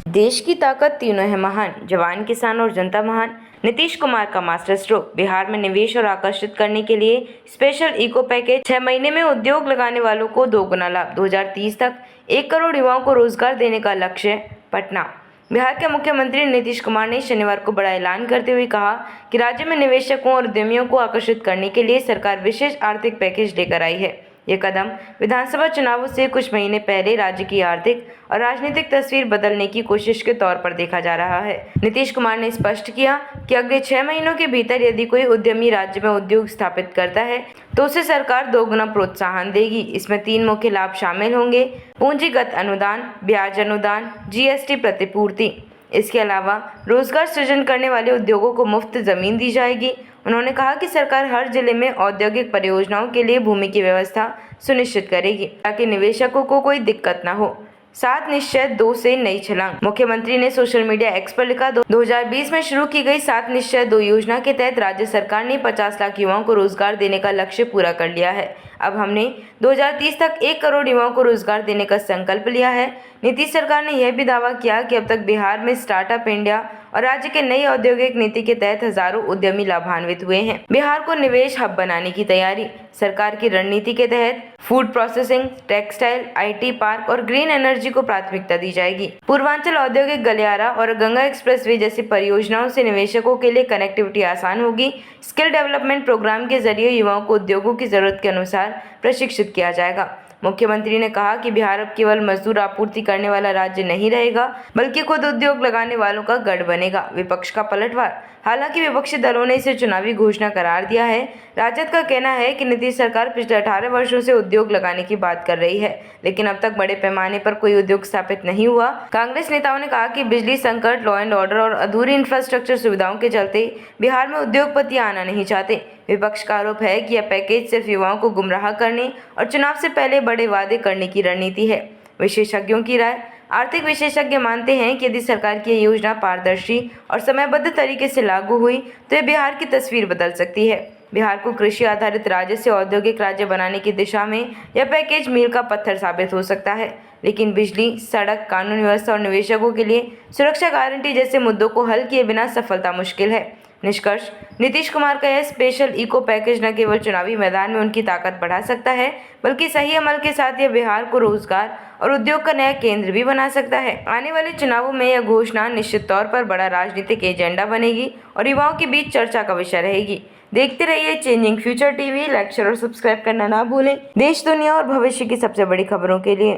देश की ताकत तीनों है महान, जवान, किसान और जनता महान। नीतीश कुमार का मास्टर स्ट्रोक। बिहार में निवेश और आकर्षित करने के लिए स्पेशल इको पैकेज। 6 महीने में उद्योग लगाने वालों को 2 गुना लाभ। 2030 तक 1 करोड़ युवाओं को रोजगार देने का लक्ष्य। पटना। बिहार के मुख्यमंत्री नीतीश कुमार ने शनिवार को बड़ा ऐलान करते हुए कहा कि राज्य में निवेशकों और उद्यमियों को आकर्षित करने के लिए सरकार विशेष आर्थिक पैकेज लेकर आई है। ये कदम विधानसभा चुनावों से कुछ महीने पहले राज्य की आर्थिक और राजनीतिक तस्वीर बदलने की कोशिश के तौर पर देखा जा रहा है। नीतीश कुमार ने स्पष्ट किया कि अगले 6 महीनों के भीतर यदि कोई उद्यमी राज्य में उद्योग स्थापित करता है तो उसे सरकार 2 गुना प्रोत्साहन देगी। इसमें 3 मुख्य लाभ शामिल होंगे: पूंजीगत अनुदान, ब्याज अनुदान, जीएसटी प्रतिपूर्ति। इसके अलावा रोजगार सृजन करने वाले उद्योगों को मुफ्त जमीन दी जाएगी। उन्होंने कहा कि सरकार हर जिले में औद्योगिक परियोजनाओं के लिए भूमि की व्यवस्था सुनिश्चित करेगी ताकि निवेशकों को कोई दिक्कत न हो। 7 निश्चय 2 से नई छलांग। मुख्यमंत्री ने सोशल मीडिया एक्स पर लिखा, 2020 में शुरू की गई 7 निश्चय 2 योजना के तहत राज्य सरकार ने 50 लाख युवाओं को रोजगार देने का लक्ष्य पूरा कर लिया है। अब हमने 2030 तक 1 करोड़ युवाओं को रोजगार देने का संकल्प लिया है। नीतीश सरकार ने यह भी दावा किया कि अब तक बिहार में स्टार्टअप इंडिया और राज्य के नई औद्योगिक नीति के तहत हजारों उद्यमी लाभान्वित हुए हैं। बिहार को निवेश हब बनाने की तैयारी। सरकार की रणनीति के तहत food processing, textile, IT park और ग्रीन एनर्जी को प्राथमिकता दी जाएगी। पूर्वांचल औद्योगिक गलियारा और गंगा एक्सप्रेसवे जैसी परियोजनाओं से निवेशकों के लिए कनेक्टिविटी आसान होगी। स्किल डेवलपमेंट प्रोग्राम के जरिए युवाओं को उद्योगों की जरूरत के अनुसार प्रशिक्षित किया जाएगा। मुख्यमंत्री ने कहा कि बिहार अब केवल मजदूर आपूर्ति करने वाला राज्य नहीं रहेगा, बल्कि खुद उद्योग लगाने वालों का गढ़ बनेगा। विपक्ष का पलटवार। हालांकि विपक्षी दलों ने इसे चुनावी घोषणा करार दिया है। राजद का कहना है कि नीतीश सरकार पिछले 18 वर्षों से उद्योग लगाने की बात कर रही है, लेकिन अब तक बड़े पैमाने पर कोई उद्योग स्थापित नहीं हुआ। कांग्रेस नेताओं ने कहा कि बिजली संकट, लॉ एंड ऑर्डर और अधूरी इंफ्रास्ट्रक्चर सुविधाओं के चलते बिहार में उद्योगपति आना नहीं चाहते। विपक्ष का आरोप है कि यह पैकेज सिर्फ युवाओं को गुमराह करने और चुनाव से पहले बड़े वादे करने की रणनीति है। विशेषज्ञों की राय। आर्थिक विशेषज्ञ मानते हैं कि यदि सरकार की यह योजना पारदर्शी और समयबद्ध तरीके से लागू हुई तो यह बिहार की तस्वीर बदल सकती है। बिहार को कृषि आधारित राज्य से औद्योगिक राज्य बनाने की दिशा में यह पैकेज मील का पत्थर साबित हो सकता है, लेकिन बिजली, सड़क, कानून व्यवस्था और निवेशकों के लिए सुरक्षा गारंटी जैसे मुद्दों को हल किए बिना सफलता मुश्किल है। निष्कर्ष, नीतीश कुमार का यह स्पेशल इको पैकेज न केवल चुनावी मैदान में उनकी ताकत बढ़ा सकता है, बल्कि सही अमल के साथ यह बिहार को रोजगार और उद्योग का नया केंद्र भी बना सकता है। आने वाले चुनावों में यह घोषणा निश्चित तौर पर बड़ा राजनीतिक एजेंडा बनेगी और युवाओं के बीच चर्चा का विषय रहेगी। देखते रहिए changing future TV. Like, share और सब्सक्राइब करना ना भूलें। देश, दुनिया और भविष्य की सबसे बड़ी खबरों के लिए।